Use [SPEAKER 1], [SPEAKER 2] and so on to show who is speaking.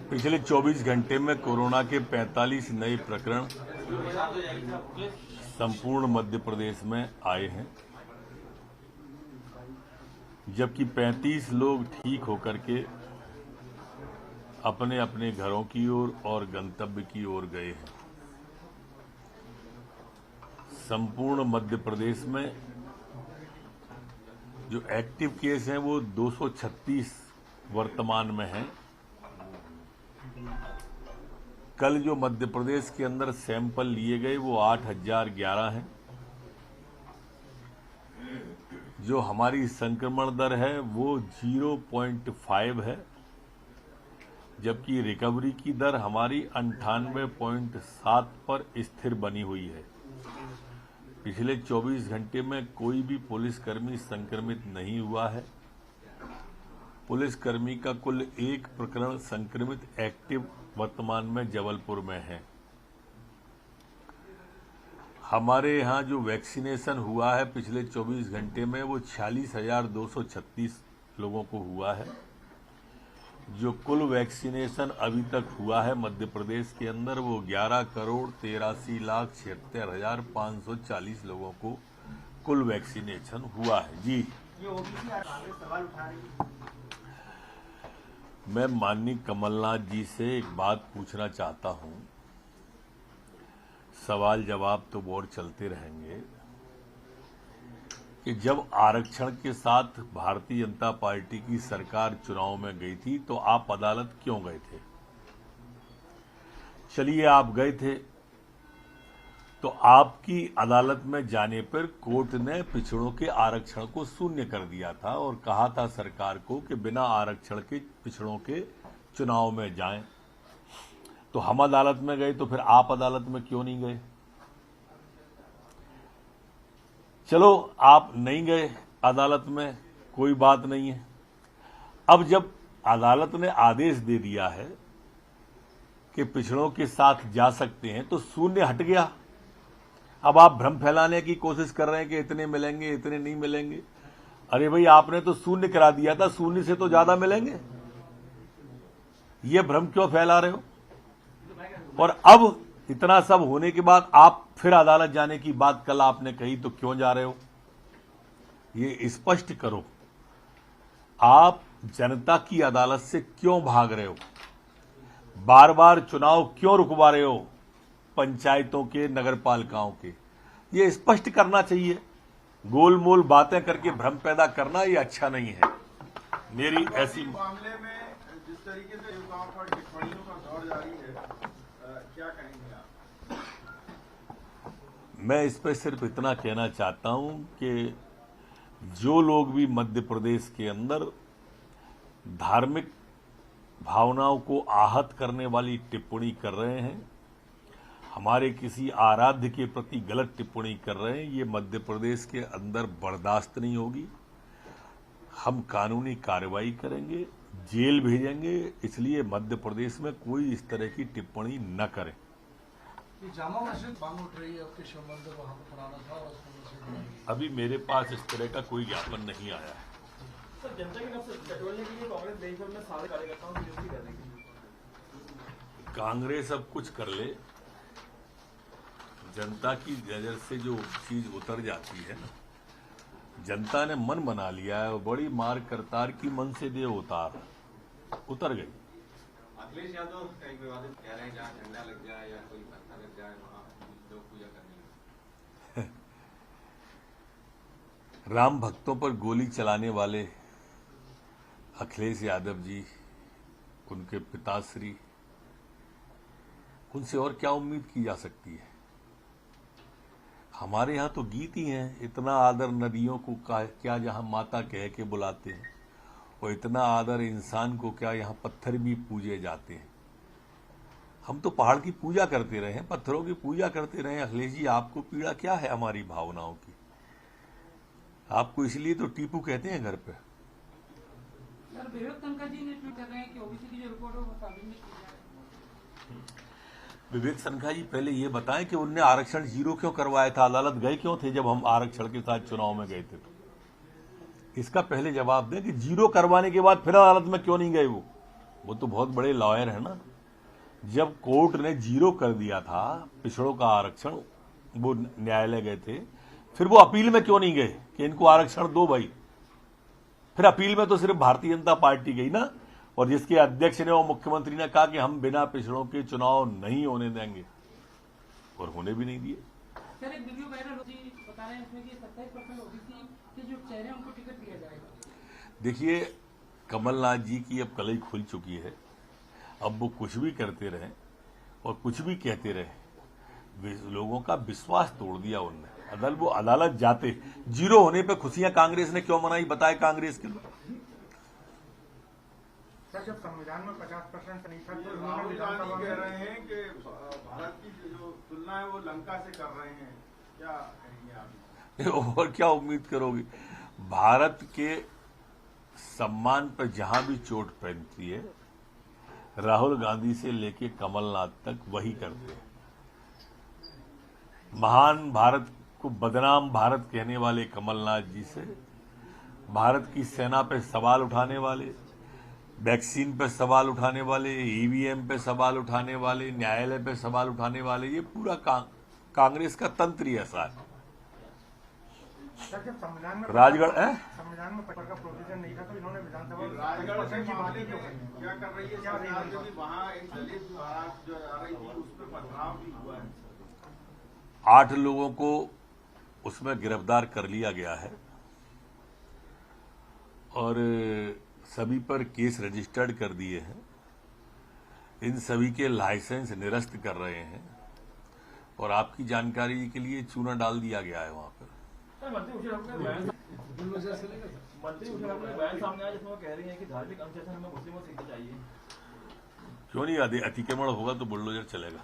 [SPEAKER 1] पिछले 24 घंटे में कोरोना के 45 नए प्रकरण संपूर्ण मध्य प्रदेश में आए हैं, जबकि 35 लोग ठीक होकर के अपने अपने घरों की ओर और गंतव्य की ओर गए हैं। संपूर्ण मध्य प्रदेश में जो एक्टिव केस हैं वो 236 वर्तमान में हैं। कल जो मध्य प्रदेश के अंदर सैंपल लिए गए वो 8011 हैं। जो हमारी संक्रमण दर है वो 0.5 है, जबकि रिकवरी की दर हमारी 98.7 पर स्थिर बनी हुई है। पिछले 24 घंटे में कोई भी पुलिसकर्मी संक्रमित नहीं हुआ है। पुलिसकर्मी का कुल एक प्रकरण संक्रमित एक्टिव वर्तमान में जबलपुर में है। हमारे यहाँ जो वैक्सीनेशन हुआ है पिछले 24 घंटे में वो 46,236 लोगों को हुआ है। जो कुल वैक्सीनेशन अभी तक हुआ है मध्य प्रदेश के अंदर वो 11,83,76,540 लोगों को कुल वैक्सीनेशन हुआ है। जी,
[SPEAKER 2] सवाल उठा रही है।
[SPEAKER 1] मैं माननीय कमलनाथ जी से एक बात पूछना चाहता हूं। सवाल जवाब तो और चलते रहेंगे कि जब आरक्षण के साथ भारतीय जनता पार्टी की सरकार चुनाव में गई थी तो आप अदालत क्यों गए थे? चलिए, आप गए थे तो आपकी अदालत में जाने पर कोर्ट ने पिछड़ों के आरक्षण को शून्य कर दिया था और कहा था सरकार को कि बिना आरक्षण के पिछड़ों के चुनाव में जाएं। तो हम अदालत में गए, तो फिर आप अदालत में क्यों नहीं गए? चलो, आप नहीं गए अदालत में, कोई बात नहीं है। अब जब अदालत ने आदेश दे दिया है कि पिछड़ों के साथ जा सकते हैं तो शून्य हट गया। अब आप भ्रम फैलाने की कोशिश कर रहे हैं कि इतने मिलेंगे, इतने नहीं मिलेंगे। अरे भाई, आपने तो शून्य करा दिया था, शून्य से तो ज्यादा मिलेंगे। ये भ्रम क्यों फैला रहे हो? और अब इतना सब होने के बाद आप फिर अदालत जाने की बात कल आपने कही, तो क्यों जा रहे हो? ये स्पष्ट करो। आप जनता की अदालत से क्यों भाग रहे हो? बार बार चुनाव क्यों रुकवा रहे हो? पंचायतों के, नगरपालिकाओं के, ये स्पष्ट करना चाहिए। गोलमोल बातें करके भ्रम पैदा करना ये अच्छा नहीं है। मेरी ऐसी
[SPEAKER 2] मामले में जिस तरीके से युवाओं पर टिप्पणियों का दौर जारी है, क्या कहेंगे आप?
[SPEAKER 1] मैं इस पर सिर्फ इतना कहना चाहता हूं कि जो लोग भी मध्य प्रदेश के अंदर धार्मिक भावनाओं को आहत करने वाली टिप्पणी कर रहे हैं, हमारे किसी आराध्य के प्रति गलत टिप्पणी कर रहे हैं, ये मध्य प्रदेश के अंदर बर्दाश्त नहीं होगी। हम कानूनी कार्रवाई करेंगे, जेल भेजेंगे। इसलिए मध्य प्रदेश में कोई इस तरह की टिप्पणी न करे।
[SPEAKER 3] जामा मस्जिद मांग उठ रही है आपके संबंध वहां पर पुराना था और उसको मस्जिद बनाई।
[SPEAKER 1] अभी मेरे पास इस तरह का कोई ज्ञापन नहीं आया है।
[SPEAKER 4] सर, जनता की नब्ज टटोलने के लिए कांग्रेस देश भर में सारे कार्यकर्ताओं की नियुक्ति कर देगी।
[SPEAKER 1] कांग्रेस अब कुछ कर ले, जनता की नजर से जो चीज उतर जाती है ना, जनता ने मन बना लिया है। बड़ी मार करतार की मन से दे उतर गई।
[SPEAKER 5] अखिलेश यादव कई विवादित कह रहे हैं जहाँ झंडा लग जाए या कोई पत्थर लग जाए वहाँ लोग पूजा करने लगे।
[SPEAKER 1] राम भक्तों पर गोली चलाने वाले अखिलेश यादव जी, उनके पिताश्री, उनसे और क्या उम्मीद की जा सकती है? हमारे यहाँ तो गीत ही हैं, इतना आदर नदियों को क्या जहाँ माता कह के बुलाते हैं, और इतना आदर इंसान को क्या यहाँ पत्थर भी पूजे जाते हैं। हम तो पहाड़ की पूजा करते रहे हैं, पत्थरों की पूजा करते रहे हैं। अखिलेश जी, आपको पीड़ा क्या है हमारी भावनाओं की? आपको इसलिए तो टीपू कहते हैं घर पे।
[SPEAKER 6] सर, विवेक तनखा जी ने ट्वीट कर रहे हैं कि ओबीसी की जो रिपोर्ट है वो साबित नहीं की जाए।
[SPEAKER 1] विवेक तनखा जी, पहले ये बताएं कि उनने आरक्षण 0 क्यों करवाया था? अदालत गए क्यों थे जब हम आरक्षण के साथ चुनाव में गए थे? इसका पहले जवाब दें कि 0 करवाने के बाद फिर अदालत में क्यों नहीं गए वो? वो तो बहुत बड़े लॉयर है ना। जब कोर्ट ने 0 कर दिया था पिछड़ों का आरक्षण, वो न्यायालय गए थे, फिर वो अपील में क्यों नहीं गए कि इनको आरक्षण दो भाई? फिर अपील में तो सिर्फ भारतीय जनता पार्टी गई ना, और जिसके अध्यक्ष ने और मुख्यमंत्री ने कहा कि हम बिना पिछड़ों के चुनाव नहीं होने देंगे, और होने भी नहीं दिए।
[SPEAKER 6] सर एक वीडियो वायरल जी बता रहे हैं इसमें कि 27% ओबीसी के जो चेहरे हैं उनको टिकट दिया जाएगा।
[SPEAKER 1] देखिए, कमलनाथ जी की अब कलई खुल चुकी है। अब वो कुछ भी करते रहे और कुछ भी कहते रहे, लोगों का विश्वास तोड़ दिया उनने। वो अदालत जाते 0 होने पे खुशियां कांग्रेस ने क्यों मनाई, बताए कांग्रेस के लोग।
[SPEAKER 7] सर जब संविधान में 50% नहीं था तो
[SPEAKER 2] राहुल गांधी कह रहे हैं कि भारत की जो तुलना है वो लंका से कर रहे हैं, क्या कहेंगे आप?
[SPEAKER 1] और क्या उम्मीद करोगे? भारत के सम्मान पर जहां भी चोट पहुंचती है, राहुल गांधी से लेके कमलनाथ तक वही करते हैं। महान भारत को बदनाम भारत कहने वाले कमलनाथ जी से, भारत की सेना पे सवाल उठाने वाले, वैक्सीन पे सवाल उठाने वाले, ईवीएम पे सवाल उठाने वाले, न्यायालय पे सवाल उठाने वाले, ये पूरा कांग्रेस का तंत्र ही ऐसा है।
[SPEAKER 7] सर जब संविधान में
[SPEAKER 1] राजगढ़
[SPEAKER 7] संविधान में का प्रोविजन नहीं था तो इन्होंने विधानसभा में
[SPEAKER 2] राजगढ़
[SPEAKER 7] 50% की बात
[SPEAKER 2] मामले
[SPEAKER 7] क्यों
[SPEAKER 2] में
[SPEAKER 7] करी?
[SPEAKER 2] क्या कर रही है सरकार, क्योंकि वहाँ एक दलित बारात जो आ रही थी उस पर पथराव भी हुआ है।
[SPEAKER 1] 8 लोगों को उसमें गिरफ्तार कर लिया गया है और सभी पर केस रजिस्टर्ड कर दिए हैं। इन सभी के लाइसेंस निरस्त कर रहे हैं और आपकी जानकारी के लिए चूना डाल दिया गया है वहां पर।
[SPEAKER 4] मंत्री उषा ठाकुर ने बयान सामने आया जिसमें वो कह रही है कि धार्मिक अनुशासन हमें मुस्लिमों से सीखना चाहिए।
[SPEAKER 1] क्यों नहीं? अतिक्रमण होगा तो बुलडोजर चलेगा।